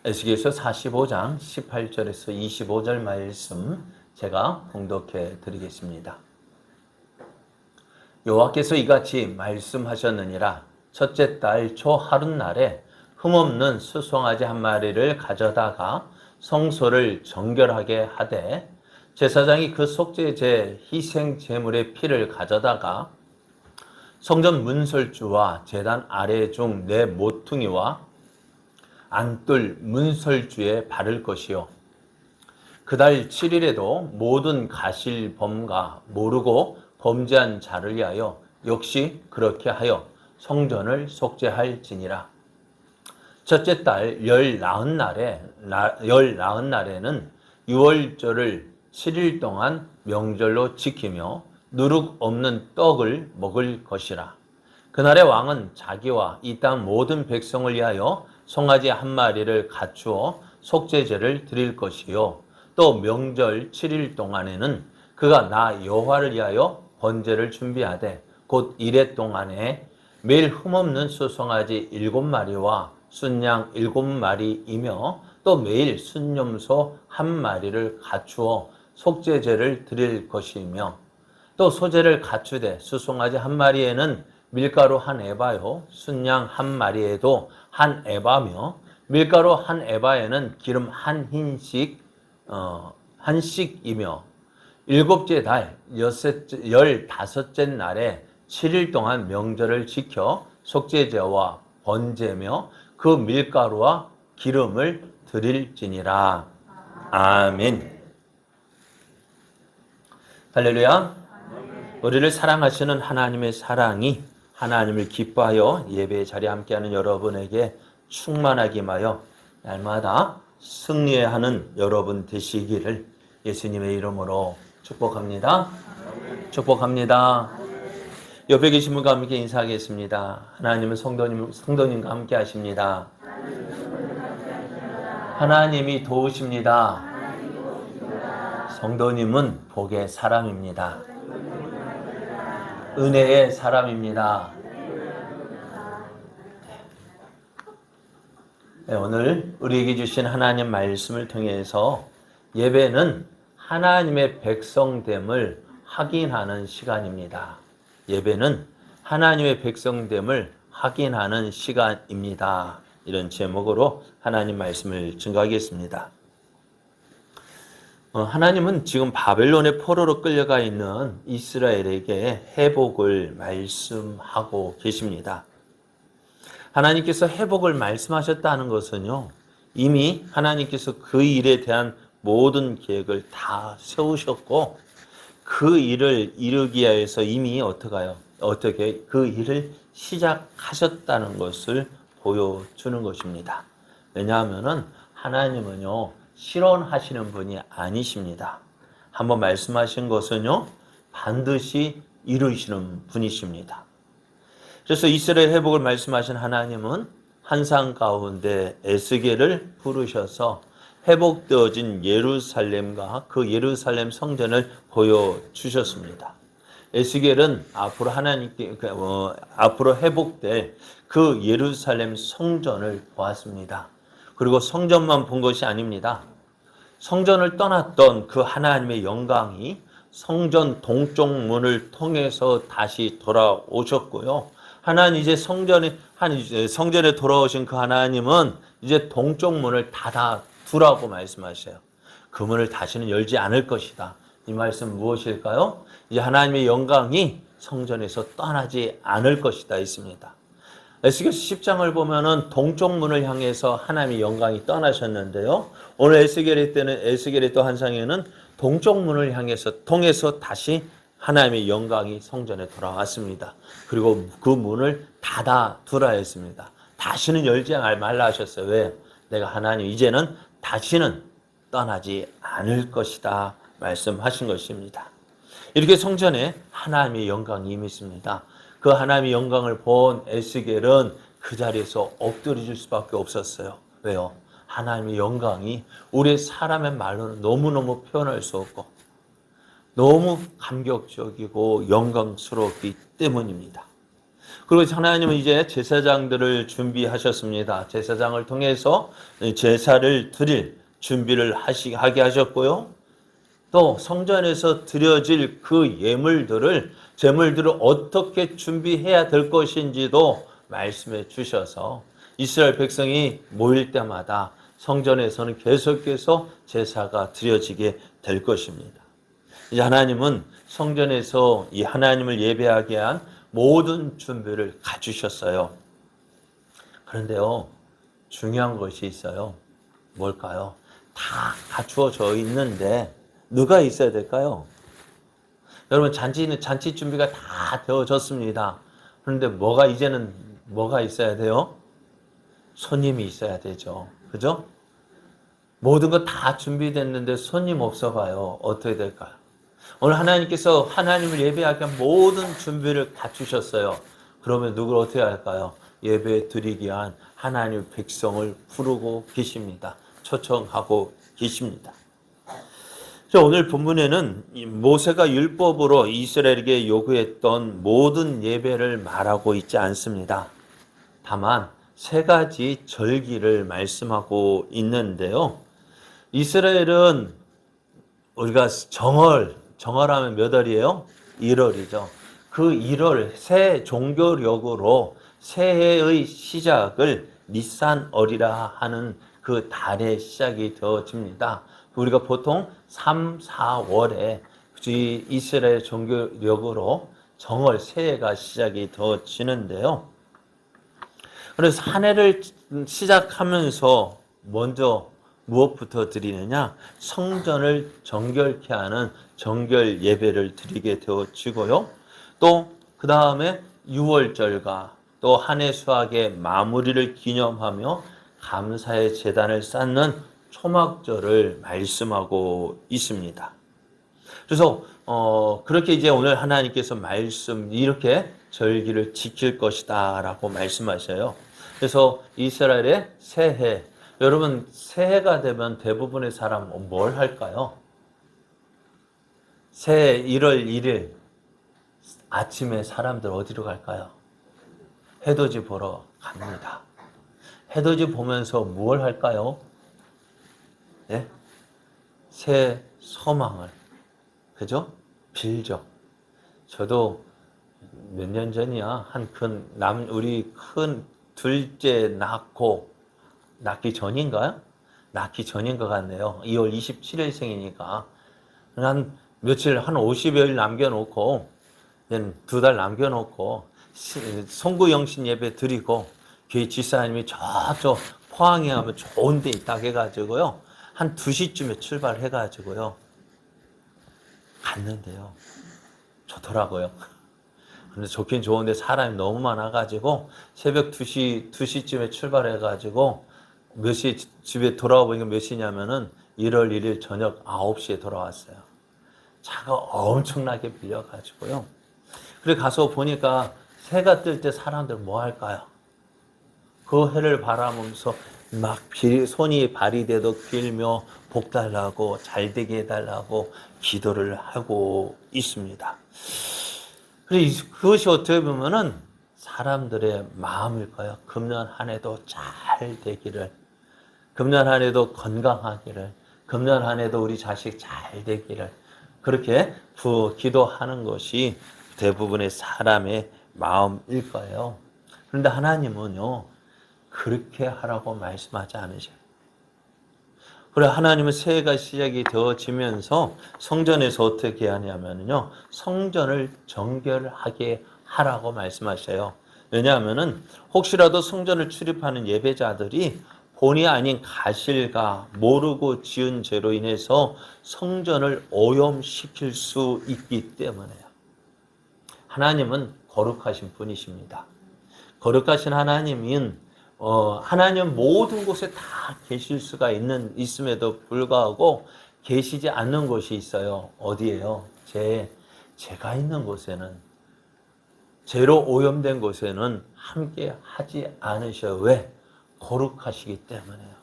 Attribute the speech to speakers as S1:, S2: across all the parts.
S1: 에스겔서 45장 18절에서 25절 말씀 제가 봉독해 드리겠습니다. 여호와께서 이같이 말씀하셨느니라. 첫째 달 초 하룻날에 흠없는 수송아지 한 마리를 가져다가 성소를 정결하게 하되, 제사장이 그 속죄제 희생 제물의 피를 가져다가 성전 문설주와 제단 아래 중 네 모퉁이와 안뜰 문설주에 바를 것이요, 그달 7일에도 모든 가실범과 모르고 범죄한 자를 위하여 역시 그렇게 하여 성전을 속죄할지니라. 첫째 달 열나흔 날에는 유월절을 7일 동안 명절로 지키며 누룩 없는 떡을 먹을 것이라. 그날의 왕은 자기와 이 땅 모든 백성을 위하여 송아지 한 마리를 갖추어 속죄제를 드릴 것이요, 또 명절 7일 동안에는 그가 나 여호와를 위하여 번제를 준비하되, 곧 이래 동안에 매일 흠없는 수송아지 7마리와 순양 7마리이며 또 매일 순염소 1마리를 갖추어 속죄제를 드릴 것이며, 또 소제를 갖추되 수송아지 1마리에는 밀가루 1에바요 순양 1마리에도 1에바며 밀가루 1에바에는 기름 한 흰씩이며, 일곱째 달 15째 날에 7일 동안 명절을 지켜 속죄제와 번제며 그 밀가루와 기름을 드릴지니라. 아멘. 할렐루야. 우리를 사랑하시는 하나님의 사랑이 하나님을 기뻐하여 예배의 자리에 함께하는 여러분에게 충만하기마여 날마다 승리하는 여러분 되시기를 예수님의 이름으로 축복합니다. 축복합니다. 옆에 계신 분과 함께 인사하겠습니다. 하나님은 성도님과 함께 하십니다. 하나님이 도우십니다. 성도님은 복의 사람입니다. 은혜의 사람입니다. 네, 오늘 우리에게 주신 하나님 말씀을 통해서 예배는 하나님의 백성됨을 확인하는 시간입니다. 예배는 하나님의 백성됨을 확인하는 시간입니다. 이런 제목으로 하나님 말씀을 증거하겠습니다. 하나님은 지금 바벨론의 포로로 끌려가 있는 이스라엘에게 회복을 말씀하고 계십니다. 하나님께서 회복을 말씀하셨다는 것은요, 이미 하나님께서 그 일에 대한 모든 계획을 다 세우셨고, 그 일을 이루기 위해서 이미 어떻게 그 일을 시작하셨다는 것을 보여주는 것입니다. 왜냐하면은 하나님은요, 실언하시는 분이 아니십니다. 한번 말씀하신 것은요, 반드시 이루시는 분이십니다. 그래서 이스라엘 회복을 말씀하신 하나님은 환상 가운데 에스겔을 부르셔서 회복되어진 예루살렘과 그 예루살렘 성전을 보여주셨습니다. 에스겔은 앞으로 회복될 그 예루살렘 성전을 보았습니다. 그리고 성전만 본 것이 아닙니다. 성전을 떠났던 그 하나님의 영광이 성전 동쪽 문을 통해서 다시 돌아오셨고요. 하나님 이제 성전에 돌아오신 그 하나님은 이제 동쪽 문을 닫아두라고 말씀하셔요. 그 문을 다시는 열지 않을 것이다. 이 말씀 무엇일까요? 이제 하나님의 영광이 성전에서 떠나지 않을 것이다 있습니다. 에스겔서 10장을 보면은 동쪽 문을 향해서 하나님의 영광이 떠나셨는데요. 오늘 에스겔의 또 환상에는 동쪽 문을 향해서 통해서 다시 하나님의 영광이 성전에 돌아왔습니다. 그리고 그 문을 닫아두라 했습니다. 다시는 열지 말라 하셨어요. 왜? 내가 하나님 이제는 다시는 떠나지 않을 것이다 말씀하신 것입니다. 이렇게 성전에 하나님의 영광이 임했습니다. 그 하나님의 영광을 본 에스겔은 그 자리에서 엎드려질 수밖에 없었어요. 왜요? 하나님의 영광이 우리 사람의 말로는 너무너무 표현할 수 없고 너무 감격적이고 영광스럽기 때문입니다. 그리고 하나님은 이제 제사장들을 준비하셨습니다. 제사장을 통해서 제사를 드릴 준비를 하게 하셨고요. 또 성전에서 드려질 그 제물들을 어떻게 준비해야 될 것인지도 말씀해 주셔서 이스라엘 백성이 모일 때마다 성전에서는 계속해서 제사가 드려지게 될 것입니다. 이제 하나님은 성전에서 이 하나님을 예배하게 한 모든 준비를 갖추셨어요. 그런데요, 중요한 것이 있어요. 뭘까요? 다 갖추어져 있는데 누가 있어야 될까요? 여러분, 잔치 준비가 다 되어졌습니다. 그런데 이제는 뭐가 있어야 돼요? 손님이 있어야 되죠. 그죠? 모든 거 다 준비됐는데 손님 없어봐요. 어떻게 될까요? 오늘 하나님께서 하나님을 예배하기 위한 모든 준비를 갖추셨어요. 그러면 누구를 어떻게 할까요? 예배 드리기 위한 하나님 백성을 부르고 계십니다. 초청하고 계십니다. 오늘 본문에는 모세가 율법으로 이스라엘에게 요구했던 모든 예배를 말하고 있지 않습니다. 다만 세 가지 절기를 말씀하고 있는데요. 이스라엘은 우리가 정월하면 몇 월이에요? 1월이죠. 그 1월 새 종교력으로 새해의 시작을 니산월이라 하는 그 달의 시작이 되어집니다. 우리가 보통 3, 4월에 이스라엘 종교력으로 정월 새해가 시작이 되어지는데요. 그래서 한 해를 시작하면서 먼저 무엇부터 드리느냐? 성전을 정결케 하는 정결 예배를 드리게 되어지고요. 또 그 다음에 유월절과 또 한 해 수확의 마무리를 기념하며 감사의 제단을 쌓는 초막절을 말씀하고 있습니다. 그래서 그렇게 이제 오늘 하나님께서 이렇게 절기를 지킬 것이다 라고 말씀하셔요. 그래서 이스라엘의 새해, 여러분 새해가 되면 대부분의 사람은 뭘 할까요? 새해 1월 1일 아침에 사람들 어디로 갈까요? 해돋이 보러 갑니다. 해돋이 보면서 무엇을 할까요? 네? 새 소망을, 그죠? 빌죠. 저도 몇 년 전이야, 우리 큰 둘째 낳기 전인가요? 낳기 전인 것 같네요. 2월 27일 생이니까. 한 50여일 남겨놓고, 2달 남겨놓고, 송구영신 예배 드리고, 교회 지사님이 저쪽 포항에 가면 좋은 데 있다 해가지고요. 한 2시쯤에 출발해가지고요. 갔는데요. 좋더라고요. 근데 좋긴 좋은데 사람이 너무 많아가지고 새벽 2시쯤에 출발해가지고 몇 시에 집에 돌아와 보니까 몇 시냐면은 1월 1일 저녁 9시에 돌아왔어요. 차가 엄청나게 밀려가지고요. 그래 가서 보니까 해가 뜰 때 사람들 뭐 할까요? 그 해를 바라보면서 막 손이 발이 돼도 빌며 복 달라고 잘 되게 해달라고 기도를 하고 있습니다. 그것이 어떻게 보면은 사람들의 마음일까요? 금년 한 해도 잘 되기를, 금년 한 해도 건강하기를, 금년 한 해도 우리 자식 잘 되기를, 그렇게 기도하는 것이 대부분의 사람의 마음일 거예요. 그런데 하나님은요, 그렇게 하라고 말씀하지 않으셔요. 그래 하나님은 새해가 시작이 되어지면서 성전에서 어떻게 하냐면요, 성전을 정결하게 하라고 말씀하셔요. 왜냐하면은 혹시라도 성전을 출입하는 예배자들이 본의 아닌 가실과 모르고 지은 죄로 인해서 성전을 오염시킬 수 있기 때문에요. 하나님은 거룩하신 분이십니다. 거룩하신 하나님은 하나님 모든 곳에 다 계실 수가 있음에도 불구하고 계시지 않는 곳이 있어요. 어디예요? 제가 있는 곳에는, 죄로 오염된 곳에는 함께 하지 않으셔요. 왜? 거룩하시기 때문에요.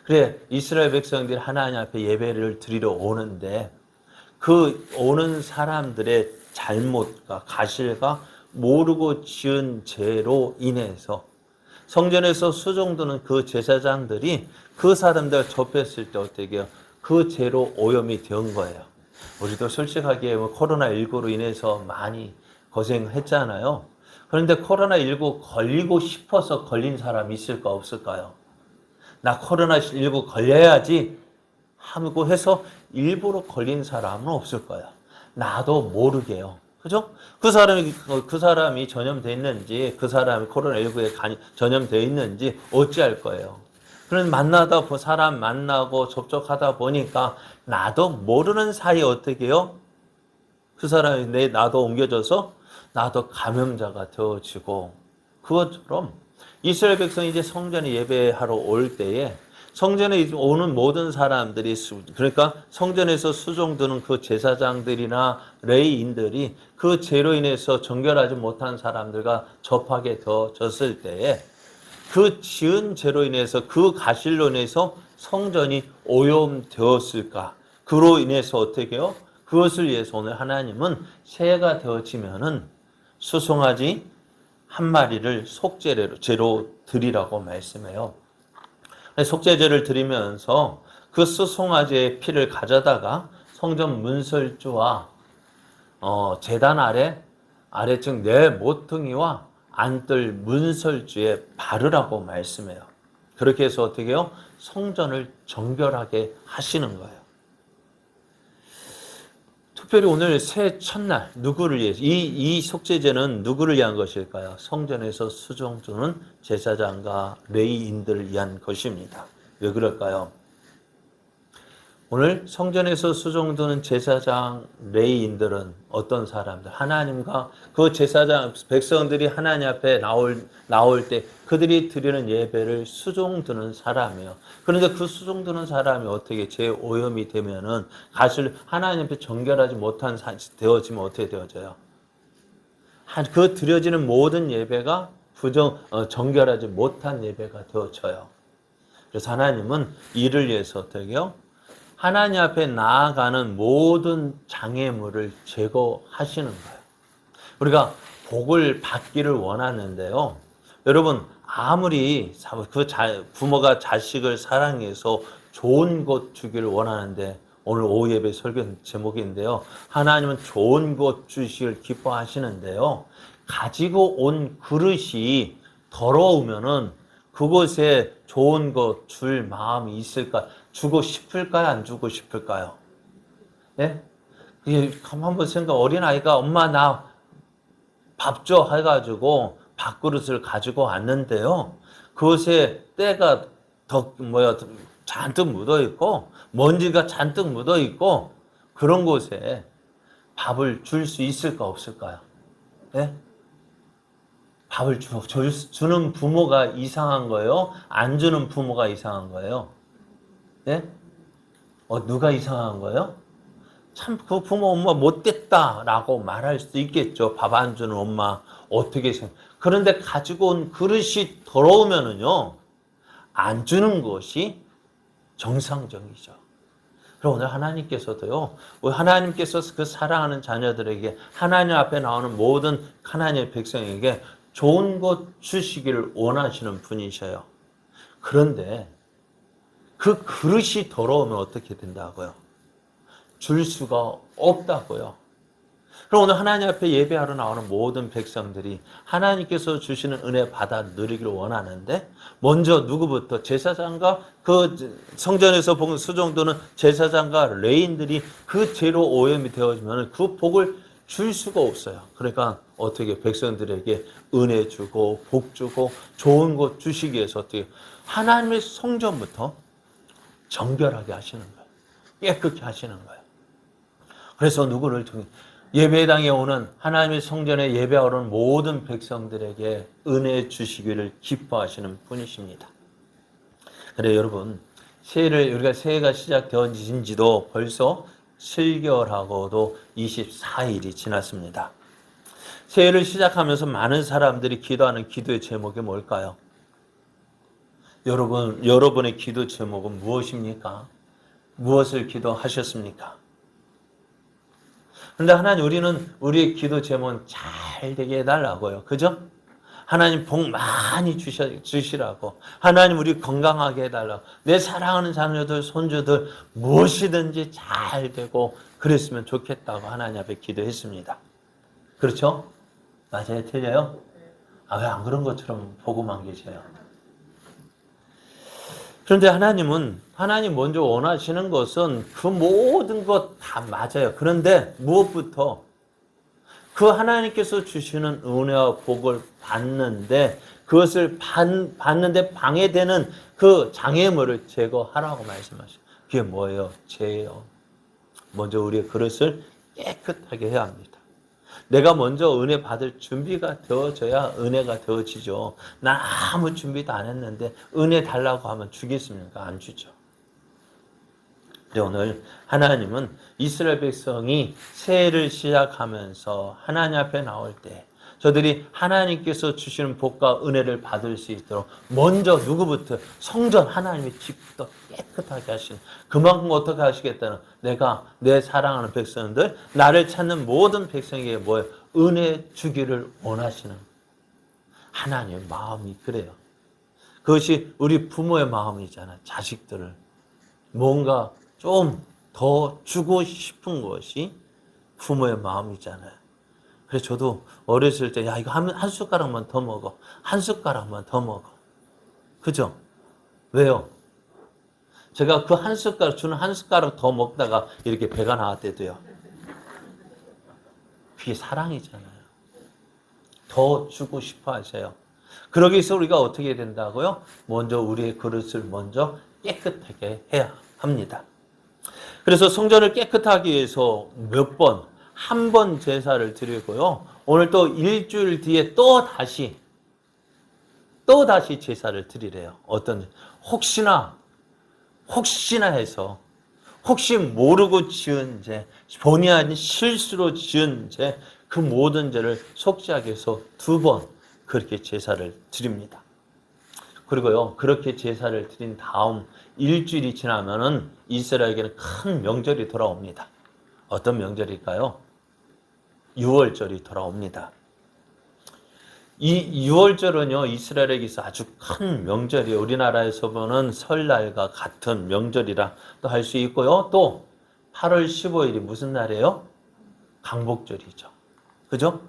S1: 그래 이스라엘 백성들이 하나님 앞에 예배를 드리러 오는데 그 오는 사람들의 잘못과 가실과 모르고 지은 죄로 인해서 성전에서 수종드는 그 제사장들이 그 사람들 접했을 때 어떻게 해요? 그 죄로 오염이 된 거예요. 우리도 솔직하게 코로나19로 인해서 많이 고생했잖아요. 그런데 코로나19 걸리고 싶어서 걸린 사람 있을까 없을까요? 나 코로나19 걸려야지 하고 해서 일부러 걸린 사람은 없을 거예요. 나도 모르게요. 그죠? 그 사람이 전염돼 있는지, 그 사람이 코로나19에 전염돼 있는지 어찌할 거예요. 그런 사람 만나고 접촉하다 보니까 나도 모르는 사이에 어떻게 해요? 그 사람이 나도 옮겨져서 나도 감염자가 되어지고, 그것처럼 이스라엘 백성이 이제 성전에 예배하러 올 때에 성전에 오는 모든 사람들이, 그러니까 성전에서 수종드는 그 제사장들이나 레위인들이 그 죄로 인해서 정결하지 못한 사람들과 접하게 되어졌을 때에 그 지은 죄로 인해서, 그 가실로 인해서 성전이 오염되었을까? 그로 인해서 어떻게 해요? 그것을 위해서 오늘 하나님은 새해가 되어지면은 수송아지 한 마리를 속죄제로 드리라고 말씀해요. 속죄제를 드리면서 그 수송아지의 피를 가져다가 성전 문설주와 제단 아래층 내 모퉁이와 안뜰 문설주에 바르라고 말씀해요. 그렇게 해서 어떻게 해요? 성전을 정결하게 하시는 거예요. 특별히 오늘 새해 첫날 누구를 위해서, 이 속죄제는 누구를 위한 것일까요? 성전에서 수종드는 제사장과 레위인들을 위한 것입니다. 왜 그럴까요? 오늘 성전에서 수종드는 제사장, 레위인들은 어떤 사람들? 하나님과 그 제사장, 백성들이 하나님 앞에 나올 때 그들이 드리는 예배를 수종드는 사람이에요. 그런데 그 수종드는 사람이 어떻게 죄 오염이 되면은 하나님 앞에 정결하지 못한 되어지면 어떻게 되어져요? 그 드려지는 모든 예배가 정결하지 못한 예배가 되어져요. 그래서 하나님은 이를 위해서 어떻게 해요? 하나님 앞에 나아가는 모든 장애물을 제거하시는 거예요. 우리가 복을 받기를 원하는데요. 여러분, 아무리 부모가 자식을 사랑해서 좋은 것 주기를 원하는데, 오늘 오후 예배 설교 제목인데요. 하나님은 좋은 것 주시길 기뻐하시는데요. 가지고 온 그릇이 더러우면은 그곳에 좋은 것 줄 마음이 있을까? 주고 싶을까요? 안 주고 싶을까요? 예? 한번 어린아이가 엄마 나 밥 줘 해가지고 밥그릇을 가지고 왔는데요. 그것에 때가 잔뜩 묻어 있고 먼지가 잔뜩 묻어 있고 그런 곳에 밥을 줄 수 있을까 없을까요? 예? 밥을 주는 부모가 이상한 거예요? 안 주는 부모가 이상한 거예요? 예? 누가 이상한 거예요? 참, 그 부모 엄마 못됐다라고 말할 수도 있겠죠. 밥 안 주는 엄마, 어떻게 생각. 그런데 가지고 온 그릇이 더러우면은요, 안 주는 것이 정상적이죠. 그럼 오늘 하나님께서도요, 하나님께서 그 사랑하는 자녀들에게, 하나님 앞에 나오는 모든 하나님의 백성에게 좋은 것 주시기를 원하시는 분이셔요. 그런데 그 그릇이 더러우면 어떻게 된다고요? 줄 수가 없다고요. 그럼 오늘 하나님 앞에 예배하러 나오는 모든 백성들이 하나님께서 주시는 은혜 받아 누리기를 원하는데, 먼저 누구부터? 제사장과 그 성전에서 본 수종도는 제사장과 레인들이 그 죄로 오염이 되어지면 그 복을 줄 수가 없어요. 그러니까 어떻게 백성들에게 은혜 주고 복 주고 좋은 것 주시기 위해서 어떻게 하나님의 성전부터 정결하게 하시는 거예요. 깨끗게 하시는 거예요. 그래서 누구를 통해 예배당에 오는 하나님의 성전에 예배하러 오는 모든 백성들에게 은혜 주시기를 기뻐하시는 분이십니다. 그래 여러분, 우리가 새해가 시작되어진 지도 벌써 7개월하고도 24일이 지났습니다. 새해를 시작하면서 많은 사람들이 기도하는 기도의 제목이 뭘까요? 여러분의 기도 제목은 무엇입니까? 무엇을 기도하셨습니까? 그런데 하나님, 우리는 우리의 기도 제목 잘 되게 해달라고요. 그죠? 하나님 복 많이 주시라고. 하나님 우리 건강하게 해달라고. 내 사랑하는 자녀들, 손주들 무엇이든지 잘 되고 그랬으면 좋겠다고 하나님 앞에 기도했습니다. 그렇죠? 맞아요? 틀려요? 왜 안 그런 것처럼 보고만 계셔요? 그런데 하나님 먼저 원하시는 것은 그 모든 것 다 맞아요. 그런데 무엇부터 그 하나님께서 주시는 은혜와 복을 받는데 그것을 받는데 방해되는 그 장애물을 제거하라고 말씀하셔요. 그게 뭐예요? 죄예요. 먼저 우리의 그릇을 깨끗하게 해야 합니다. 내가 먼저 은혜 받을 준비가 되어져야 은혜가 되어지죠. 난 아무 준비도 안 했는데 은혜 달라고 하면 주겠습니까? 안 주죠. 근데 오늘 하나님은 이스라엘 백성이 새해를 시작하면서 하나님 앞에 나올 때 저들이 하나님께서 주시는 복과 은혜를 받을 수 있도록 먼저 누구부터? 성전 하나님의 집부터 깨끗하게 하시는, 그만큼 어떻게 하시겠다는, 내가 내 사랑하는 백성들, 나를 찾는 모든 백성에게 뭐예요? 은혜 주기를 원하시는 하나님의 마음이 그래요. 그것이 우리 부모의 마음이잖아요. 자식들을 뭔가 좀 더 주고 싶은 것이 부모의 마음이잖아요. 그래서 저도 어렸을 때, 야, 이거 한 숟가락만 더 먹어. 한 숟가락만 더 먹어. 그죠? 왜요? 제가 그 주는 한 숟가락 더 먹다가 이렇게 배가 나왔대도요. 그게 사랑이잖아요. 더 주고 싶어 하세요. 그러기 위해서 우리가 어떻게 해야 된다고요? 먼저 우리의 그릇을 먼저 깨끗하게 해야 합니다. 그래서 성전을 깨끗하기 위해서 한 번 제사를 드리고요. 오늘 또 일주일 뒤에 또 다시 제사를 드리래요. 혹시나 해서, 혹시 모르고 지은 죄, 본의 아닌 실수로 지은 죄, 그 모든 죄를 속죄하기 위해서 2번 그렇게 제사를 드립니다. 그리고요, 그렇게 제사를 드린 다음 일주일이 지나면은 이스라엘에게는 큰 명절이 돌아옵니다. 어떤 명절일까요? 유월절이 돌아옵니다. 이 유월절은요, 이스라엘에게서 아주 큰 명절이에요. 우리나라에서 보는 설날과 같은 명절이라 또 할 수 있고요. 또 8월 15일이 무슨 날이에요? 강복절이죠. 그죠?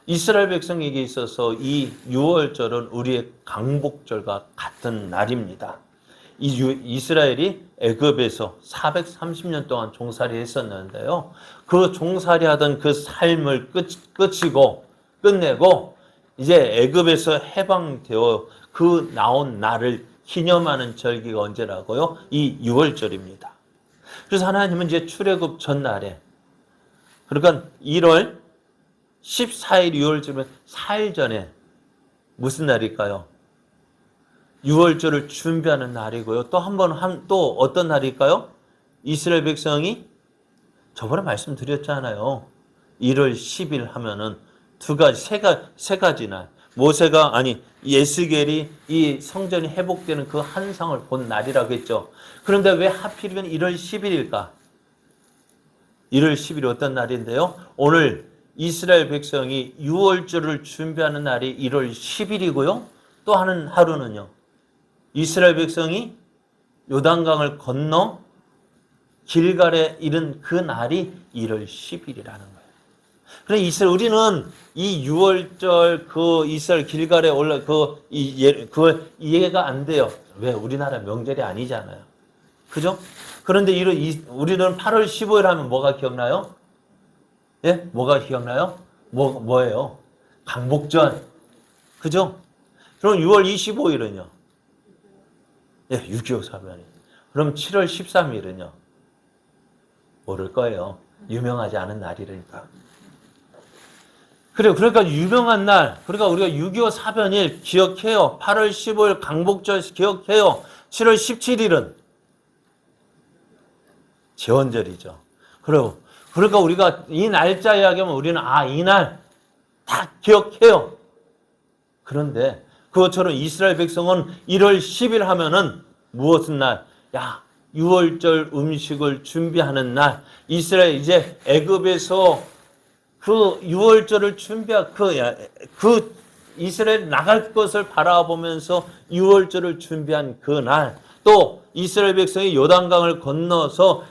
S1: 이스라엘 백성에게 있어서 이 유월절은 우리의 강복절과 같은 날입니다. 이스라엘이 애굽에서 430년 동안 종살이 했었는데요. 그 종살이 하던 그 삶을 끝내고 이제 애굽에서 해방되어 그 나온 날을 기념하는 절기가 언제라고요? 이 유월절입니다. 그래서 하나님은 이제 출애굽 전날에, 그러니까 1월 14일 유월절이면 4일 전에 무슨 날일까요? 유월절을 준비하는 날이고요. 또 어떤 날일까요? 이스라엘 백성이 저번에 말씀드렸잖아요. 1월 10일 하면은 세 가지 날. 예스겔이 이 성전이 회복되는 그 환상을 본 날이라고 했죠. 그런데 왜 하필이면 1월 10일일까? 1월 10일이 어떤 날인데요? 오늘 이스라엘 백성이 유월절을 준비하는 날이 1월 10일이고요. 또 하는 하루는요, 이스라엘 백성이 요단강을 건너 길갈에 이른 그 날이 1월 10일이라는 거예요. 그래서 우리는 이 유월절 이스라엘 길갈에 올라 그걸 이해가 안 돼요. 왜? 우리나라 명절이 아니잖아요. 그죠? 그런데 우리는 8월 15일 하면 뭐가 기억나요? 예? 뭐가 기억나요? 뭐예요? 강복절. 그죠? 그럼 6월 25일은요? 예, 6.25 사변이. 그럼 7월 13일은요? 모를 거예요. 유명하지 않은 날이니까. 그래요. 그러니까 유명한 날, 그러니까 우리가 6.25 사변일 기억해요. 8월 15일 강복절 기억해요. 7월 17일은 제원절이죠. 그러니까 우리가 이 날짜 이야기하면 우리는 이 날 다 기억해요. 그런데 그것처럼 이스라엘 백성은 1월 10일 하면은 무엇은 날? 유월절 음식을 준비하는 날. 이스라엘 이제 애굽에서 그 유월절을 준비한 그 이스라엘 나갈 것을 바라보면서 유월절을 준비한 그날, 또 이스라엘 백성이 요단강을 건너서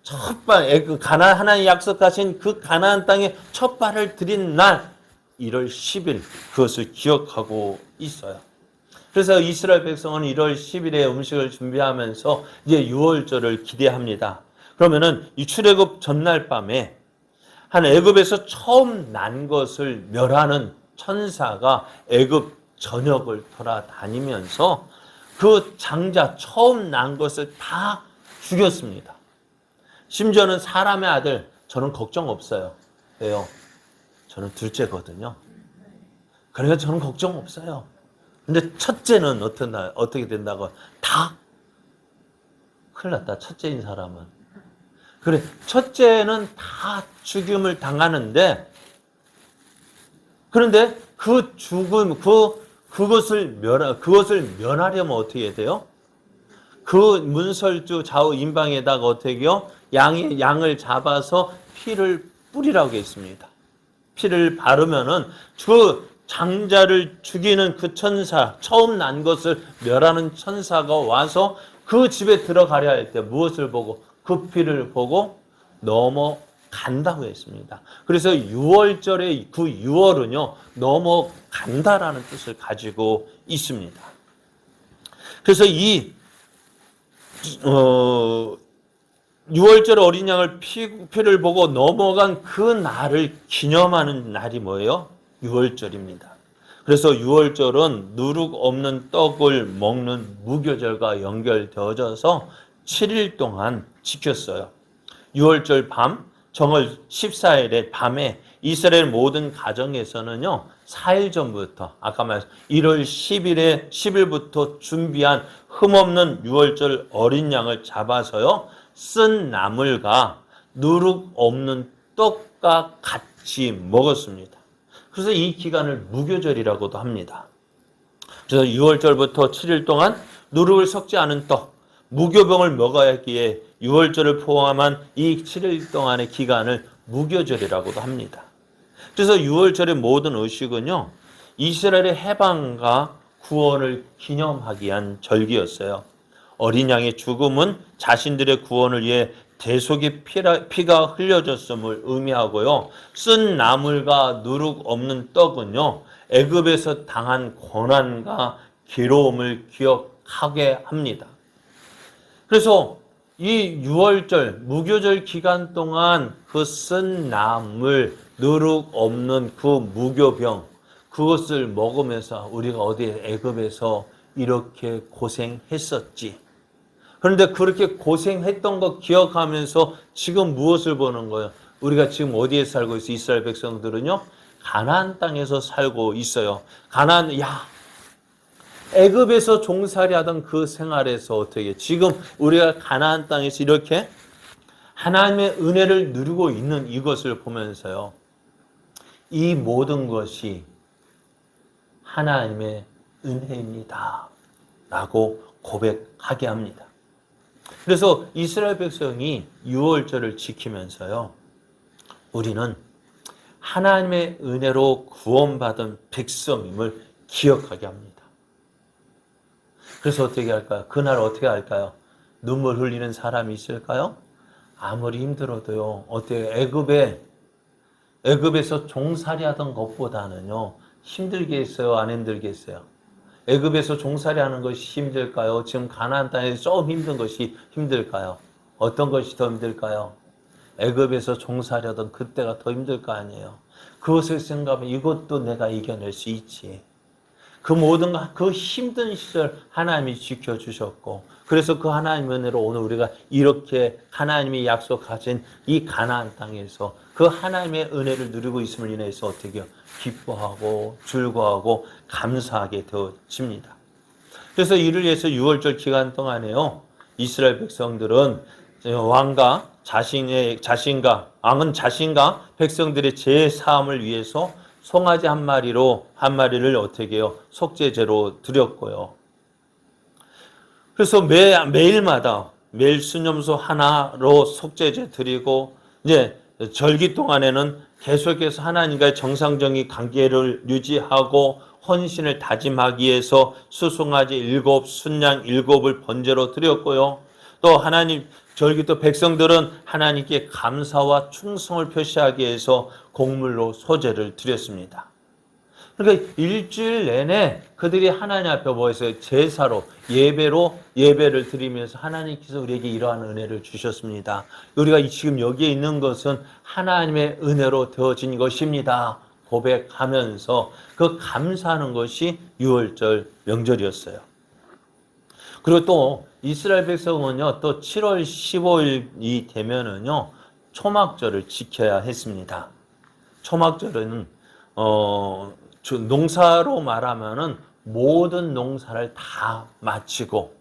S1: 그 하나님 약속하신 그 가나안 땅에 첫 발을 들인 날 1월 10일, 그것을 기억하고 있어요. 그래서 이스라엘 백성은 1월 10일에 음식을 준비하면서 이제 유월절을 기대합니다. 그러면은 이 출애굽 전날 밤에 한 애굽에서 처음 난 것을 멸하는 천사가 애굽 전역을 돌아다니면서 그 장자 처음 난 것을 다 죽였습니다. 심지어는 사람의 아들, 저는 걱정 없어요. 왜요? 저는 둘째거든요. 그러니까 저는 걱정 없어요. 근데 첫째는 어떻게 된다고? 다 큰일 났다. 첫째인 사람은. 그래, 첫째는 다 죽임을 당하는데, 그런데 그 죽음, 그것을 면하려면 어떻게 해야 돼요? 그 문설주 좌우 임방에다가 어떻게 해요? 양을 잡아서 피를 뿌리라고 했습니다. 피를 바르면은 그 장자를 죽이는 그 천사, 처음 난 것을 멸하는 천사가 와서 그 집에 들어가려 할 때 무엇을 보고? 그 피를 보고 넘어간다고 했습니다. 그래서 6월절의 그 6월은요, 넘어간다라는 뜻을 가지고 있습니다. 그래서 이 6월절 어린 양을 피를 보고 넘어간 그 날을 기념하는 날이 뭐예요? 6월절입니다. 그래서 6월절은 누룩 없는 떡을 먹는 무교절과 연결되어져서 7일 동안 지켰어요. 6월절 밤, 정월 14일의 밤에 이스라엘 모든 가정에서는요, 4일 전부터, 아까 말씀 1월 10일부터 준비한 흠없는 6월절 어린 양을 잡아서요, 쓴 나물과 누룩 없는 떡과 같이 먹었습니다. 그래서 이 기간을 무교절이라고도 합니다. 그래서 6월절부터 7일 동안 누룩을 섞지 않은 떡, 무교병을 먹어야 했기에 6월절을 포함한 이 7일 동안의 기간을 무교절이라고도 합니다. 그래서 6월절의 모든 의식은요, 이스라엘의 해방과 구원을 기념하기 위한 절기였어요. 어린 양의 죽음은 자신들의 구원을 위해 대속의 피가 흘려졌음을 의미하고요. 쓴 나물과 누룩 없는 떡은요, 애굽에서 당한 고난과 괴로움을 기억하게 합니다. 그래서 이 6월절, 무교절 기간 동안 그 쓴 나물, 누룩 없는 그 무교병, 그것을 먹으면서 우리가 어디에 애굽에서 이렇게 고생했었지. 그런데 그렇게 고생했던 거 기억하면서 지금 무엇을 보는 거예요? 우리가 지금 어디에 살고 있어요? 이스라엘 백성들은요, 가나안 땅에서 살고 있어요. 애굽에서 종살이하던 그 생활에서 어떻게 지금 우리가 가나안 땅에서 이렇게 하나님의 은혜를 누리고 있는 이것을 보면서요, 이 모든 것이 하나님의 은혜입니다 라고 고백하게 합니다. 그래서 이스라엘 백성이 6월절을 지키면서요, 우리는 하나님의 은혜로 구원받은 백성임을 기억하게 합니다. 그래서 어떻게 할까요? 그날 어떻게 할까요? 눈물 흘리는 사람이 있을까요? 아무리 힘들어도요, 어떻게 애굽에서 종살이하던 것보다는요, 힘들게 했어요? 안 힘들게 했어요? 애굽에서 종살이하는 것이 힘들까요? 지금 가나안 땅에서 좀 힘든 것이 힘들까요? 어떤 것이 더 힘들까요? 애굽에서 종살이하던 그때가 더 힘들 거 아니에요. 그것을 생각하면 이것도 내가 이겨낼 수 있지. 그 모든 그 힘든 시절 하나님이 지켜주셨고, 그래서 그 하나님의 은혜로 오늘 우리가 이렇게 하나님이 약속하신 이 가나안 땅에서 그 하나님의 은혜를 누리고 있음을 인해서 어떻게 기뻐하고 즐거워하고 감사하게 되어집니다. 그래서 이를 위해서 6월절 기간 동안에요, 이스라엘 백성들은 왕은 자신과 백성들의 죄 사함을 위해서 송아지 한 마리를 어떻게 해요? 속죄제로 드렸고요. 그래서 매일 수념소 하나로 속죄제 드리고, 이제 절기 동안에는 계속해서 하나님과의 정상적인 관계를 유지하고 헌신을 다짐하기 위해서 수송아지 7, 순양 7을 번제로 드렸고요. 또 하나님 절기도 백성들은 하나님께 감사와 충성을 표시하기 위해서 곡물로 소제를 드렸습니다. 그러니까 일주일 내내 그들이 하나님 앞에 모여서 제사로 예배로 예배를 드리면서 하나님께서 우리에게 이러한 은혜를 주셨습니다. 우리가 지금 여기에 있는 것은 하나님의 은혜로 되어진 것입니다. 고백하면서 그 감사하는 것이 유월절 명절이었어요. 그리고 또 이스라엘 백성은요, 또 7월 15일이 되면은요, 초막절을 지켜야 했습니다. 초막절은 농사로 말하면은 모든 농사를 다 마치고,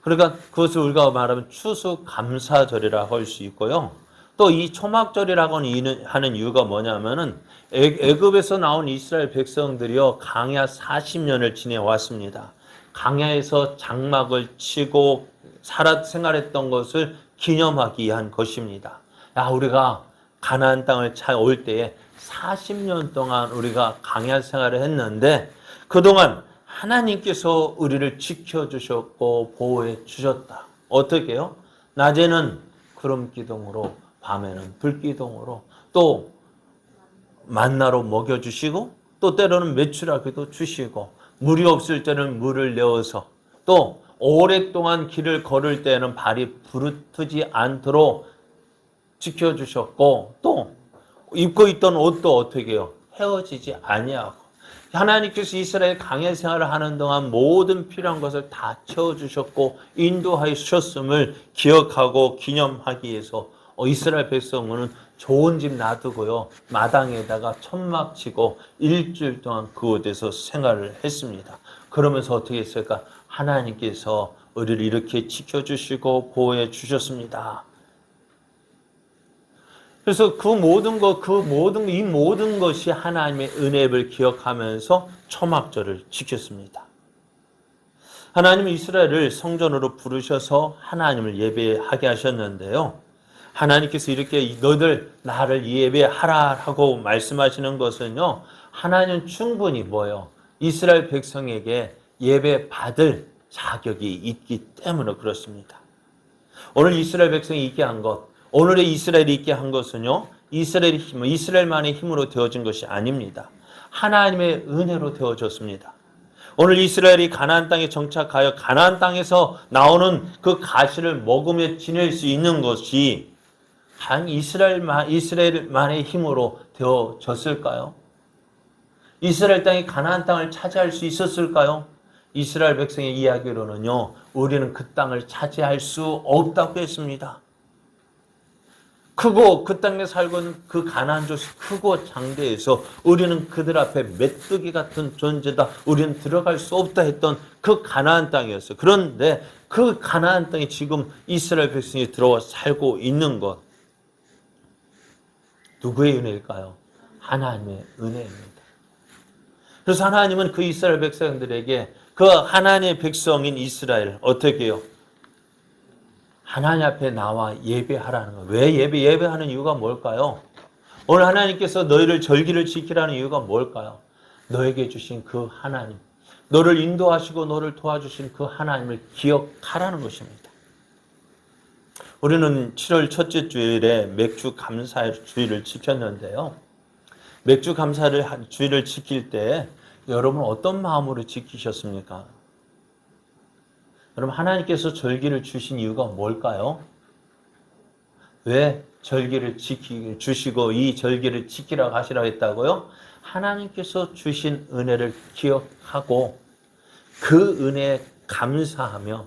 S1: 그러니까 그것을 우리가 말하면 추수감사절이라고 할 수 있고요. 또 이 초막절이라고 하는 이유가 뭐냐면은 애굽에서 나온 이스라엘 백성들이요, 광야 40년을 지내왔습니다. 광야에서 장막을 치고 생활했던 것을 기념하기 위한 것입니다. 우리가 가나안 땅을 올 때에 40년 동안 우리가 광야 생활을 했는데 그동안 하나님께서 우리를 지켜주셨고 보호해 주셨다. 어떻게 해요? 낮에는 구름 기둥으로, 밤에는 불 기둥으로, 또 만나로 먹여주시고, 또 때로는 메추라기도 주시고, 물이 없을 때는 물을 내어서, 또 오랫동안 길을 걸을 때는 발이 부르트지 않도록 지켜주셨고, 또 입고 있던 옷도 어떻게 해요? 헤어지지 아니하고, 하나님께서 이스라엘 광야 생활을 하는 동안 모든 필요한 것을 다 채워주셨고 인도하여 주셨음을 기억하고 기념하기 위해서 이스라엘 백성은 좋은 집 놔두고요, 마당에다가 천막 치고 일주일 동안 그곳에서 생활을 했습니다. 그러면서 어떻게 했을까? 하나님께서 우리를 이렇게 지켜주시고 보호해 주셨습니다. 그래서 이 모든 것이 하나님의 은혜를 기억하면서 초막절을 지켰습니다. 하나님은 이스라엘을 성전으로 부르셔서 하나님을 예배하게 하셨는데요. 하나님께서 이렇게 너희들 나를 예배하라 하고 말씀하시는 것은요, 하나님은 충분히 뭐예요? 이스라엘 백성에게 예배 받을 자격이 있기 때문에 그렇습니다. 오늘 이스라엘 백성이 있게 한 것, 오늘의 이스라엘이 있게 한 것은요, 이스라엘만의 힘으로 되어진 것이 아닙니다. 하나님의 은혜로 되어졌습니다. 오늘 이스라엘이 가나안 땅에 정착하여 가나안 땅에서 나오는 그 가시를 먹으며 지낼 수 있는 것이 단 이스라엘만의 힘으로 되어졌을까요? 이스라엘 땅이 가나안 땅을 차지할 수 있었을까요? 이스라엘 백성의 이야기로는요, 우리는 그 땅을 차지할 수 없다고 했습니다. 크고 그 땅에 살고 있는 그 가나안 족속 크고 장대해서 우리는 그들 앞에 메뚜기 같은 존재다, 우리는 들어갈 수 없다 했던 그 가나안 땅이었어요. 그런데 그 가나안 땅에 지금 이스라엘 백성이 들어와 살고 있는 것, 누구의 은혜일까요? 하나님의 은혜입니다. 그래서 하나님은 그 이스라엘 백성들에게 그 하나님의 백성인 이스라엘 어떻게 해요? 하나님 앞에 나와 예배하라는 거예요. 왜 예배하는 이유가 뭘까요? 오늘 하나님께서 너희를 절기를 지키라는 이유가 뭘까요? 너에게 주신 그 하나님, 너를 인도하시고 너를 도와주신 그 하나님을 기억하라는 것입니다. 우리는 7월 첫째 주일에 맥주 감사 주일을 지켰는데요. 맥주 감사를 주일을 지킬 때 여러분 어떤 마음으로 지키셨습니까? 여러분, 하나님께서 절기를 주신 이유가 뭘까요? 왜 절기를 주시고 이 절기를 지키라고 하시라고 했다고요? 하나님께서 주신 은혜를 기억하고 그 은혜에 감사하며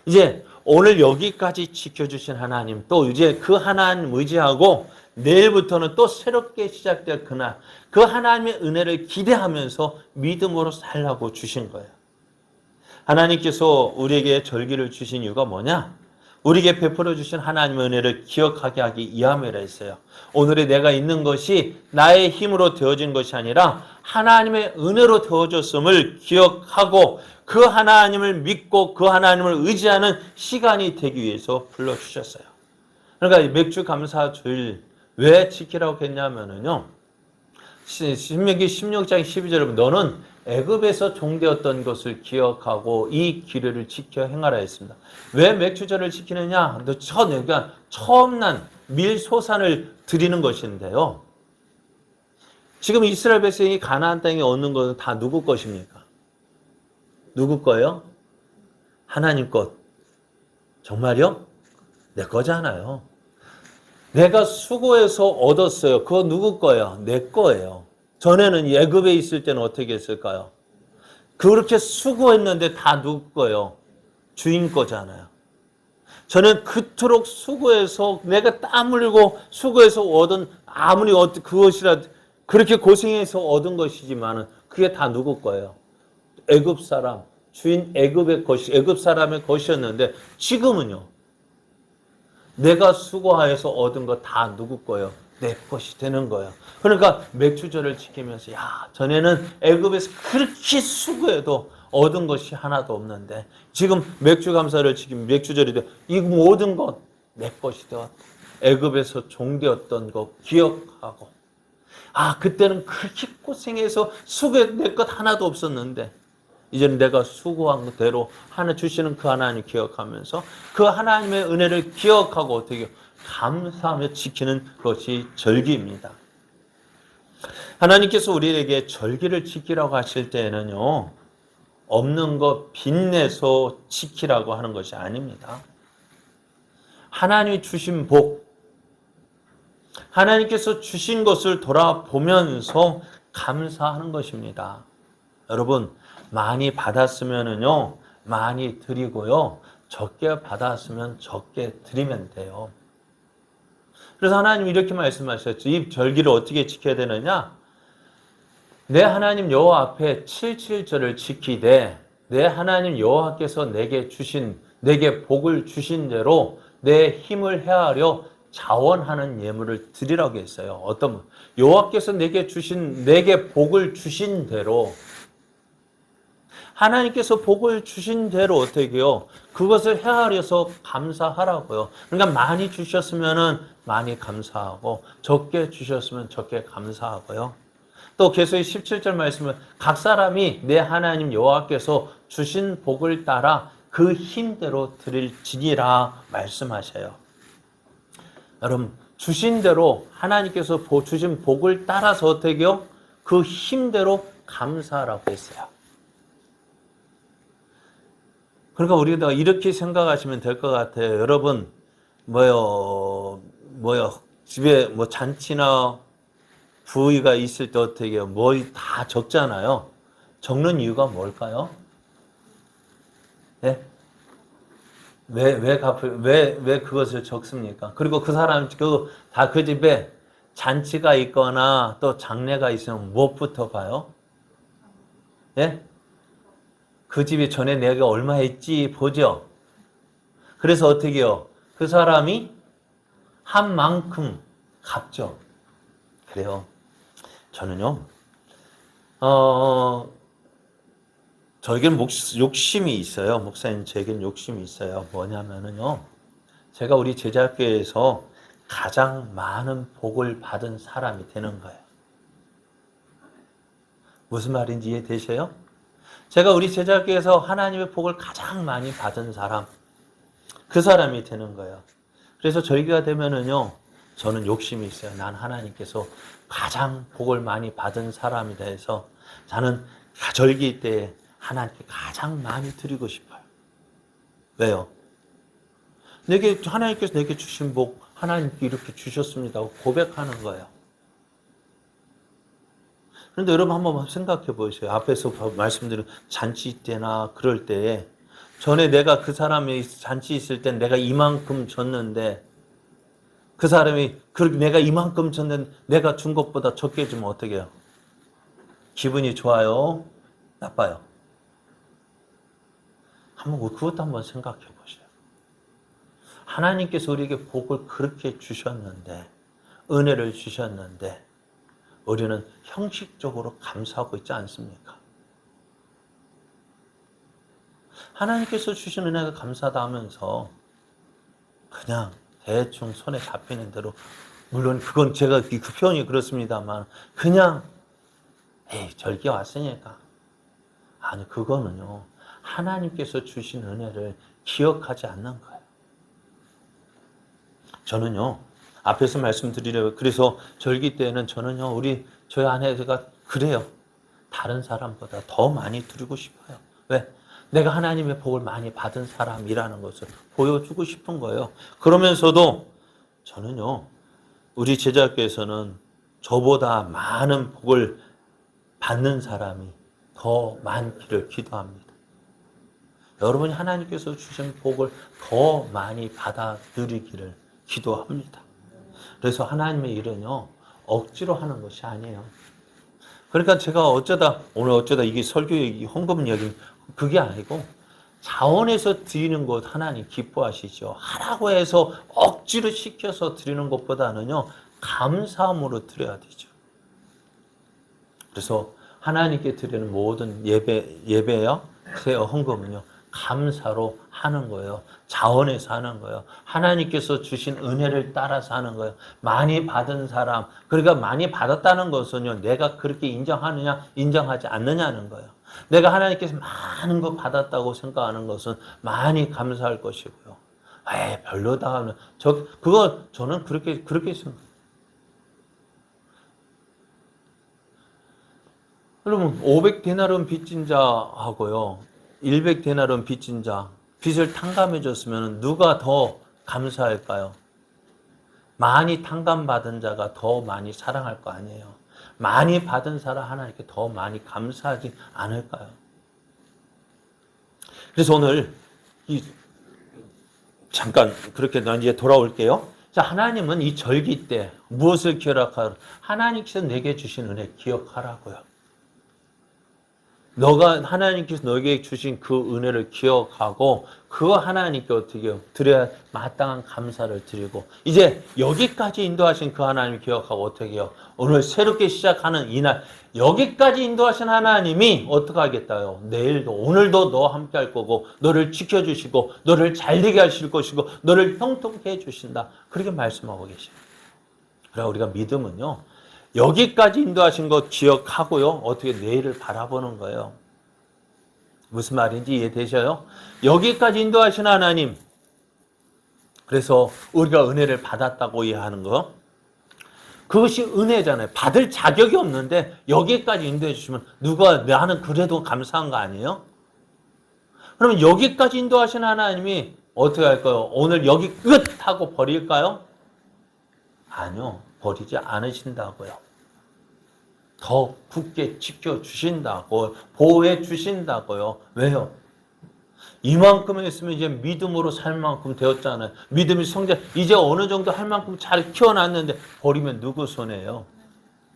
S1: 이제 오늘 여기까지 지켜주신 하나님, 또 이제 그 하나님 의지하고 내일부터는 또 새롭게 시작될 그날, 그 하나님의 은혜를 기대하면서 믿음으로 살라고 주신 거예요. 하나님께서 우리에게 절기를 주신 이유가 뭐냐? 우리에게 베풀어 주신 하나님의 은혜를 기억하게 하기 위함이라 했어요. 오늘의 내가 있는 것이 나의 힘으로 되어진 것이 아니라 하나님의 은혜로 되어졌음을 기억하고 그 하나님을 믿고 그 하나님을 의지하는 시간이 되기 위해서 불러주셨어요. 그러니까 이 맥주 감사 주일 왜 지키라고 했냐면은요. 신명기 16장 12절에 보면 너는 애굽에서 종되었던 것을 기억하고 이 규례를 지켜 행하라 했습니다. 왜 맥주절을 지키느냐? 그러니까 처음 난 밀소산을 드리는 것인데요. 지금 이스라엘 백성이 가나안 땅에 얻는 것은 다 누구 것입니까? 누구 거예요? 하나님 것. 정말요? 내 거잖아요. 내가 수고해서 얻었어요. 그거 누구 거예요? 내 거예요. 전에는 애굽에 있을 때는 어떻게 했을까요? 그렇게 수고했는데 다 누구 거예요? 주인 거잖아요. 저는 그토록 수고해서 내가 땀 흘리고 수고해서 얻은 아무리 그것이라 그렇게 고생해서 얻은 것이지만은 그게 다 누구 거예요? 애굽 사람, 주인 애굽의 것이 애굽 사람의 것이었는데 지금은요. 내가 수고하여서 얻은 거 다 누구 거예요? 내 것이 되는 거예요. 그러니까 맥주절을 지키면서 야 전에는 애굽에서 그렇게 수고해도 얻은 것이 하나도 없는데 지금 맥주 감사를 지키면 맥주절이 돼. 이 모든 것 내 것이 되었다. 애굽에서 종되었던 거 기억하고 아 그때는 그렇게 고생해서 수고해 내 것 하나도 없었는데 이제는 내가 수고한 대로 하나 주시는 그 하나님 기억하면서 그 하나님의 은혜를 기억하고 어떻게 감사하며 지키는 것이 절기입니다. 하나님께서 우리에게 절기를 지키라고 하실 때에는요. 없는 것 빚내서 지키라고 하는 것이 아닙니다. 하나님이 주신 복, 하나님께서 주신 것을 돌아보면서 감사하는 것입니다. 여러분 많이 받았으면은요 많이 드리고요 적게 받았으면 적게 드리면 돼요. 그래서 하나님 이렇게 말씀하셨죠. 이 절기를 어떻게 지켜야 되느냐? 내 하나님 여호와 앞에 77절을 지키되 내 하나님 여호와께서 내게 복을 주신 대로 내 힘을 헤아려 자원하는 예물을 드리라고 했어요. 어떤 분? 여호와께서 내게 복을 주신 대로 하나님께서 복을 주신 대로 어떻게 해요? 그것을 헤아려서 감사하라고요. 그러니까 많이 주셨으면 많이 감사하고 적게 주셨으면 적게 감사하고요. 또 계속 17절 말씀은 각 사람이 내 하나님 여호와께서 주신 복을 따라 그 힘대로 드릴지니라 말씀하셔요. 여러분 주신 대로 하나님께서 주신 복을 따라서 어떻게 해요? 그 힘대로 감사하라고 했어요. 그러니까 우리가 이렇게 생각하시면 될 것 같아요. 여러분, 집에 잔치나 부의가 있을 때 어떻게 해요? 다 적잖아요. 적는 이유가 뭘까요? 네? 왜 그것을 적습니까? 그리고 그 사람, 그 집에 잔치가 있거나 또 장례가 있으면 무엇부터 봐요? 예? 그 집이 전에 내가 얼마 했지 보죠. 그래서 어떻게 해요? 그 사람이 한 만큼 갚죠. 그래요. 저는요. 저에게는 욕심이 있어요. 목사님 저에게는 욕심이 있어요. 뭐냐면은요. 제가 우리 제자교회에서 가장 많은 복을 받은 사람이 되는 거예요. 무슨 말인지 이해되셔요? 제가 우리 제자교회에서 하나님의 복을 가장 많이 받은 사람, 그 사람이 되는 거예요. 그래서 절기가 되면은요, 저는 욕심이 있어요. 난 하나님께서 가장 복을 많이 받은 사람이 돼서 저는 절기 때 하나님께 가장 많이 드리고 싶어요. 왜요? 하나님께서 내게 주신 복, 하나님께 이렇게 주셨습니다. 고백하는 거예요. 그런데 여러분 한번 생각해 보세요. 앞에서 말씀드린 잔치 때나 그럴 때 전에 내가 그 사람이 잔치 있을 땐 내가 이만큼 줬는데 그 사람이 내가 이만큼 줬는데 내가 준 것보다 적게 주면 어떻게 해요? 기분이 좋아요? 나빠요? 그것도 한번 생각해 보세요. 하나님께서 우리에게 복을 그렇게 주셨는데 은혜를 주셨는데 우리는 형식적으로 감사하고 있지 않습니까? 하나님께서 주신 은혜가 감사다 하면서 그냥 대충 손에 잡히는 대로, 물론 그건 제가 그 표현이 그렇습니다만 그냥 절기 왔으니까. 아니, 그거는요, 하나님께서 주신 은혜를 기억하지 않는 거예요. 저는요, 앞에서 말씀드리려고, 그래서 절기 때는 저는요, 저희 아내가 그래요. 다른 사람보다 더 많이 드리고 싶어요. 왜? 내가 하나님의 복을 많이 받은 사람이라는 것을 보여주고 싶은 거예요. 그러면서도 저는요, 우리 제자께서는 저보다 많은 복을 받는 사람이 더 많기를 기도합니다. 여러분이 하나님께서 주신 복을 더 많이 받아들이기를 기도합니다. 그래서 하나님의 일은요, 억지로 하는 것이 아니에요. 그러니까 제가 오늘 어쩌다 이게 설교의 헌금 이야기, 그게 아니고, 자원해서 드리는 것 하나님 기뻐하시죠. 하라고 해서 억지로 시켜서 드리는 것보다는요, 감사함으로 드려야 되죠. 그래서 하나님께 드리는 모든 예배요, 헌금은요, 감사로 하는 거예요. 자원해서 하는 거예요. 하나님께서 주신 은혜를 따라서 하는 거예요. 많이 받은 사람, 그러니까 많이 받았다는 것은요, 내가 그렇게 인정하느냐, 인정하지 않느냐는 거예요. 내가 하나님께서 많은 거 받았다고 생각하는 것은 많이 감사할 것이고요. 별로다 하면, 저는 그렇게 생각해요. 여러분, 500데나리온 빚진 자하고요, 100데나리온 빚진 자, 빚을 탕감해 줬으면 누가 더 감사할까요? 많이 탕감받은 자가 더 많이 사랑할 거 아니에요. 많이 받은 사람 하나님께 더 많이 감사하지 않을까요? 그래서 오늘 잠깐 그렇게 이제 돌아올게요. 자, 하나님은 이 절기 때 무엇을 기억하라고? 하나님께서 내게 주신 은혜 기억하라고요. 하나님께서 너에게 주신 그 은혜를 기억하고, 그거 하나님께 어떻게 해요? 드려야 마땅한 감사를 드리고, 이제 여기까지 인도하신 그 하나님 기억하고 어떻게 해요? 오늘 새롭게 시작하는 이날, 여기까지 인도하신 하나님이 어떻게 하겠다요? 내일도, 오늘도 너와 함께 할 거고, 너를 지켜주시고, 너를 잘되게 하실 것이고, 너를 형통케 해주신다. 그렇게 말씀하고 계셔요. 그래서 우리가 믿음은요, 여기까지 인도하신 것 기억하고요, 어떻게 내일을 바라보는 거예요. 무슨 말인지 이해되셔요? 여기까지 인도하신 하나님, 그래서 우리가 은혜를 받았다고 이해하는 거, 그것이 은혜잖아요. 받을 자격이 없는데 여기까지 인도해 주시면 나는 그래도 감사한 거 아니에요? 그러면 여기까지 인도하신 하나님이 어떻게 할까요? 오늘 여기 끝 하고 버릴까요? 아니요, 버리지 않으신다고요. 더 굳게 지켜주신다고, 보호해 주신다고요. 왜요? 이만큼 했으면 이제 믿음으로 살 만큼 되었잖아요. 믿음이 성장, 이제 어느 정도 할 만큼 잘 키워놨는데 버리면 누구 손해예요?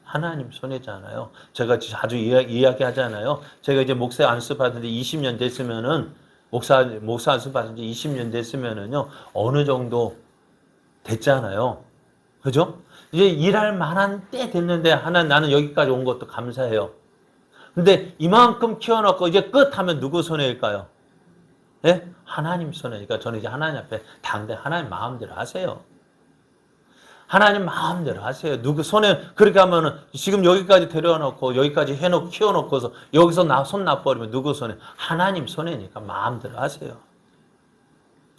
S1: 하나님 손해잖아요. 제가 자주 이야기하잖아요. 제가 이제 목사 안수 받은 지 20년 됐으면은, 목사 안수 받은 지 20년 됐으면은요, 어느 정도 됐잖아요. 그죠? 이제 일할 만한 때 됐는데 나는 여기까지 온 것도 감사해요. 근데 이만큼 키워놓고 이제 끝 하면 누구 손해일까요? 예? 하나님 손해니까 저는 이제 하나님 앞에 당대 하나님 마음대로 하세요. 하나님 마음대로 하세요. 누구 손에 그렇게 하면은 지금 여기까지 데려놓고 여기까지 키워놓고서 여기서 손 놔버리면 누구 손해? 하나님 손해니까 마음대로 하세요.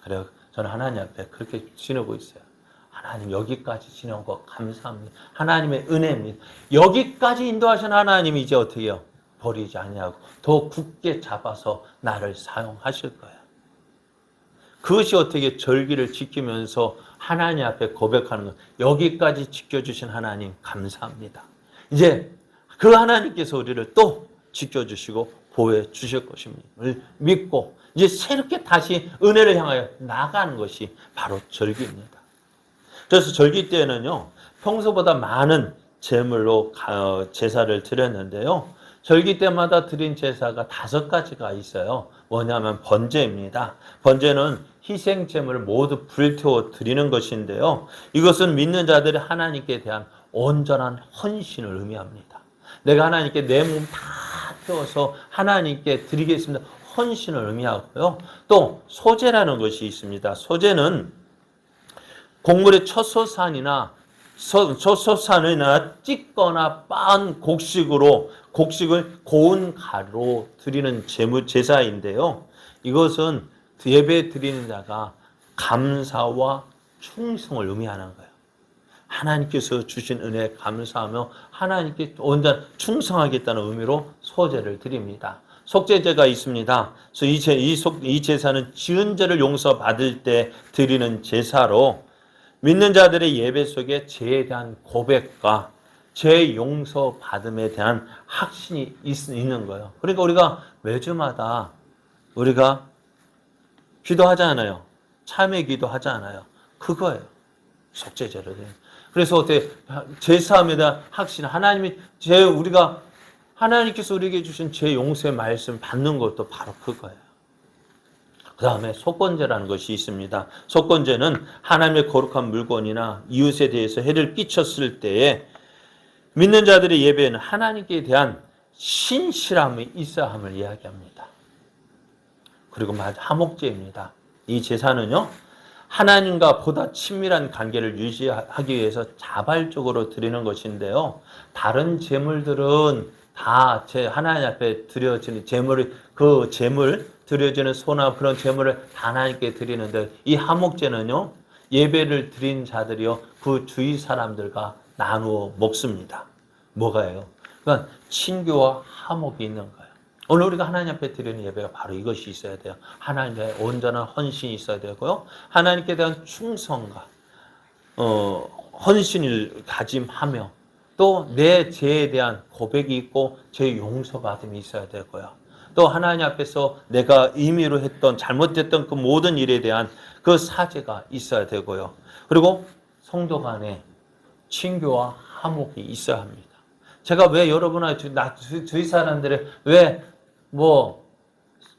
S1: 그래요. 저는 하나님 앞에 그렇게 지내고 있어요. 하나님 여기까지 지내온 거 감사합니다. 하나님의 은혜입니다. 여기까지 인도하신 하나님이 이제 어떻게 해요? 버리지 않냐고 더 굳게 잡아서 나를 사용하실 거예요. 그것이 어떻게 절기를 지키면서 하나님 앞에 고백하는 것. 여기까지 지켜주신 하나님 감사합니다. 이제 그 하나님께서 우리를 또 지켜주시고 보호해 주실 것임을 믿고 이제 새롭게 다시 은혜를 향하여 나가는 것이 바로 절기입니다. 그래서 절기 때는요, 평소보다 많은 제물로 제사를 드렸는데요. 절기 때마다 드린 제사가 5가지가 있어요. 뭐냐면 번제입니다. 번제는 희생 제물을 모두 불태워 드리는 것인데요. 이것은 믿는 자들이 하나님께 대한 온전한 헌신을 의미합니다. 내가 하나님께 내 몸 다 태워서 하나님께 드리겠습니다. 헌신을 의미하고요. 또 소제라는 것이 있습니다. 소제는 곡물의 첫 소산이나 찢거나 빻은 곡식을 고운 가루로 드리는 제사인데요. 이것은 예배 드리는 자가 감사와 충성을 의미하는 거예요. 하나님께서 주신 은혜에 감사하며 하나님께 온전 충성하겠다는 의미로 소제를 드립니다. 속죄제가 있습니다. 그래서 이 제사는 지은 죄를 용서받을 때 드리는 제사로 믿는 자들의 예배 속에 죄에 대한 고백과 죄 용서받음에 대한 확신이 있는 거예요. 그러니까 우리가 매주마다 우리가 기도하잖아요. 참회 기도하잖아요. 그거예요. 속죄제를. 그래서 어떻게 제사함에 대한 확신, 하나님께서 우리에게 주신 죄 용서의 말씀 받는 것도 바로 그거예요. 그 다음에 속건제라는 것이 있습니다. 속건제는 하나님의 거룩한 물건이나 이웃에 대해서 해를 끼쳤을 때에 믿는 자들의 예배에는 하나님께 대한 신실함이 있어야 함을 이야기합니다. 그리고 화목제입니다. 이 제사는요, 하나님과 보다 친밀한 관계를 유지하기 위해서 자발적으로 드리는 것인데요. 다른 제물들은 다 하나님 앞에 드려지는 제물 드려지는 소나 그런 제물을 하나님께 드리는데, 이 화목제는요, 예배를 드린 자들이요, 그 주위 사람들과 나누어 먹습니다. 뭐가요? 그러니까 친교와 화목이 있는 거예요. 오늘 우리가 하나님 앞에 드리는 예배가 바로 이것이 있어야 돼요. 하나님의 온전한 헌신이 있어야 되고요. 하나님께 대한 충성과 헌신을 다짐하며 또 내 죄에 대한 고백이 있고 죄 용서받음이 있어야 되고요. 또 하나님 앞에서 내가 임의로 했던 잘못됐던 그 모든 일에 대한 그 사죄가 있어야 되고요. 그리고 성도 간에 친교와 화목이 있어야 합니다. 제가 왜 여러분과 주위 사람들을 왜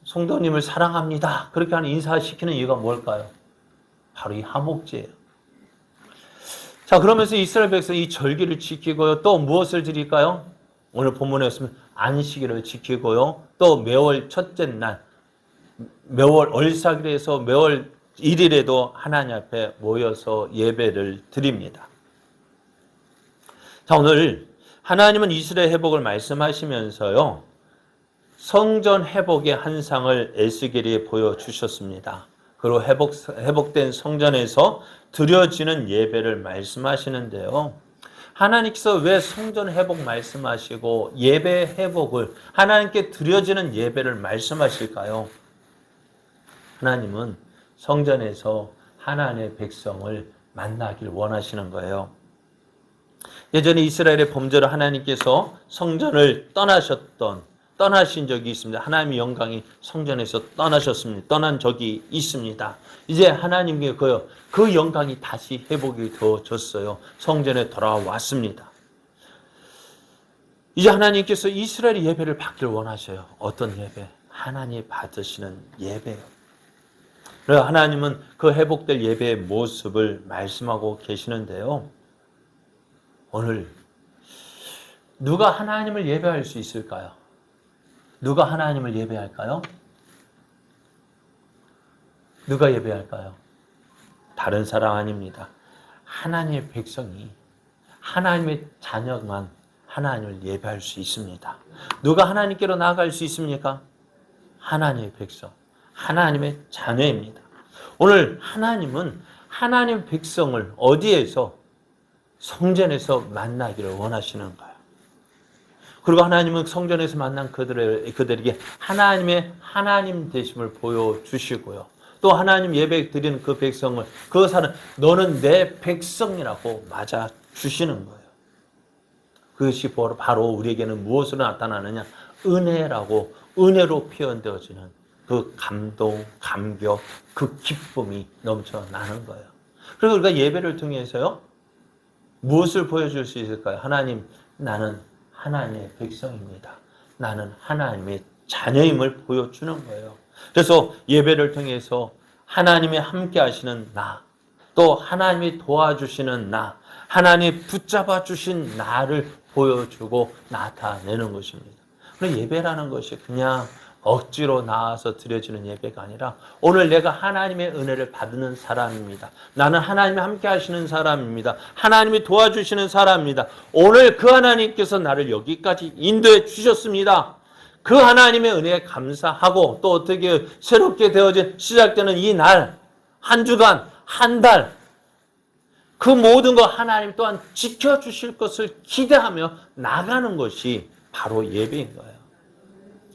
S1: 성도님을 사랑합니다 그렇게 하는 인사시키는 이유가 뭘까요? 바로 이 화목제예요. 자, 그러면서 이스라엘 백성 이 절기를 지키고요. 또 무엇을 드릴까요? 오늘 본문에 있으면 안식일을 지키고요. 또 매월 첫째 날, 매월 얼삭일에서 매월 1일에도 하나님 앞에 모여서 예배를 드립니다. 자, 오늘 하나님은 이스라엘 회복을 말씀하시면서요, 성전 회복의 한상을 에스겔이 보여주셨습니다. 그리고 회복된 성전에서 드려지는 예배를 말씀하시는데요. 하나님께서 왜 성전 회복 말씀하시고 예배 회복을, 하나님께 드려지는 예배를 말씀하실까요? 하나님은 성전에서 하나님의 백성을 만나길 원하시는 거예요. 예전에 이스라엘의 범죄로 하나님께서 성전을 떠나신 적이 있습니다. 하나님의 영광이 성전에서 떠난 적이 있습니다. 이제 하나님께 그 영광이 다시 회복이 되어졌어요. 성전에 돌아왔습니다. 이제 하나님께서 이스라엘의 예배를 받길 원하셔요. 어떤 예배? 하나님이 받으시는 예배요. 그래서 하나님은 그 회복될 예배의 모습을 말씀하고 계시는데요. 오늘 누가 하나님을 예배할 수 있을까요? 누가 하나님을 예배할까요? 누가 예배할까요? 다른 사람 아닙니다. 하나님의 백성이, 하나님의 자녀만 하나님을 예배할 수 있습니다. 누가 하나님께로 나아갈 수 있습니까? 하나님의 백성, 하나님의 자녀입니다. 오늘 하나님은 하나님의 백성을 어디에서? 성전에서 만나기를 원하시는 거예요. 그리고 하나님은 성전에서 만난 그들에게 하나님의 하나님 되심을 보여주시고요. 또 하나님 예배 드리는 그 백성을, 그 사람, 너는 내 백성이라고 맞아주시는 거예요. 그것이 바로 우리에게는 무엇으로 나타나느냐? 은혜로 표현되어지는 그 감동, 감격, 그 기쁨이 넘쳐나는 거예요. 그리고 우리가 예배를 통해서요, 무엇을 보여줄 수 있을까요? 하나님, 나는 하나님의 백성입니다. 나는 하나님의 자녀임을 보여주는 거예요. 그래서 예배를 통해서 하나님이 함께 하시는 나, 또 하나님이 도와주시는 나, 하나님이 붙잡아 주신 나를 보여주고 나타내는 것입니다. 그래서 예배라는 것이 그냥 억지로 나와서 드려지는 예배가 아니라 오늘 내가 하나님의 은혜를 받는 사람입니다. 나는 하나님이 함께 하시는 사람입니다. 하나님이 도와주시는 사람입니다. 오늘 그 하나님께서 나를 여기까지 인도해 주셨습니다. 그 하나님의 은혜에 감사하고 또 어떻게 새롭게 되어진 시작되는 이 날, 한 주간, 한 달, 그 모든 것 하나님 또한 지켜주실 것을 기대하며 나가는 것이 바로 예배인 거예요.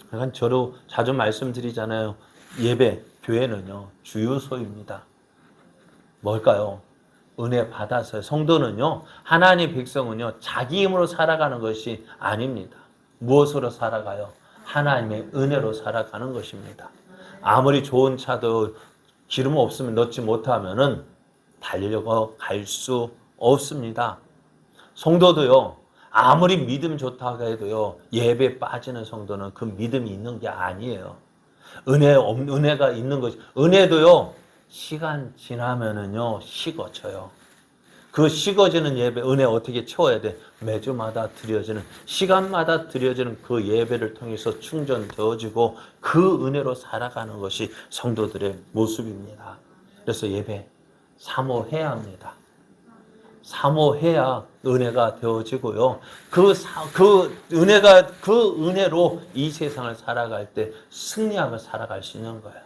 S1: 그러니까 저도 자주 말씀드리잖아요. 예배, 교회는요, 주유소입니다. 뭘까요? 은혜 받아서요. 성도는요, 하나님의 백성은요, 자기 힘으로 살아가는 것이 아닙니다. 무엇으로 살아가요? 하나님의 은혜로 살아가는 것입니다. 아무리 좋은 차도 기름 없으면 넣지 못하면은 달려고 갈 수 없습니다. 성도도요, 아무리 믿음 좋다고 해도요, 예배에 빠지는 성도는 그 믿음이 있는 게 아니에요. 은혜가 있는 것이, 은혜도요, 시간 지나면은요, 식어져요. 그 식어지는 예배, 은혜 어떻게 채워야 돼? 매주마다 드려지는, 시간마다 드려지는 그 예배를 통해서 충전되어지고 그 은혜로 살아가는 것이 성도들의 모습입니다. 그래서 예배, 사모해야 합니다. 사모해야 은혜가 되어지고요. 그 은혜로 이 세상을 살아갈 때 승리하며 살아갈 수 있는 거예요.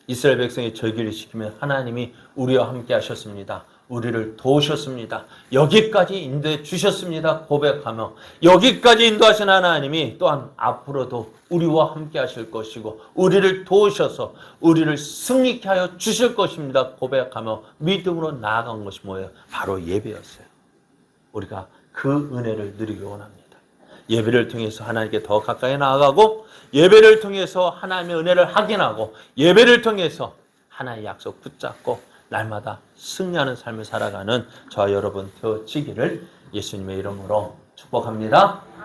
S1: 이스라엘 백성이 절기를 지키면 하나님이 우리와 함께 하셨습니다. 우리를 도우셨습니다. 여기까지 인도해 주셨습니다. 고백하며 여기까지 인도하신 하나님이 또한 앞으로도 우리와 함께 하실 것이고 우리를 도우셔서 우리를 승리케 하여 주실 것입니다. 고백하며 믿음으로 나아간 것이 뭐예요? 바로 예배였어요. 우리가 그 은혜를 누리기 원합니다. 예배를 통해서 하나님께 더 가까이 나아가고 예배를 통해서 하나님의 은혜를 확인하고 예배를 통해서 하나님의 약속 붙잡고 날마다 승리하는 삶을 살아가는 저와 여러분 되어지기를 예수님의 이름으로 축복합니다.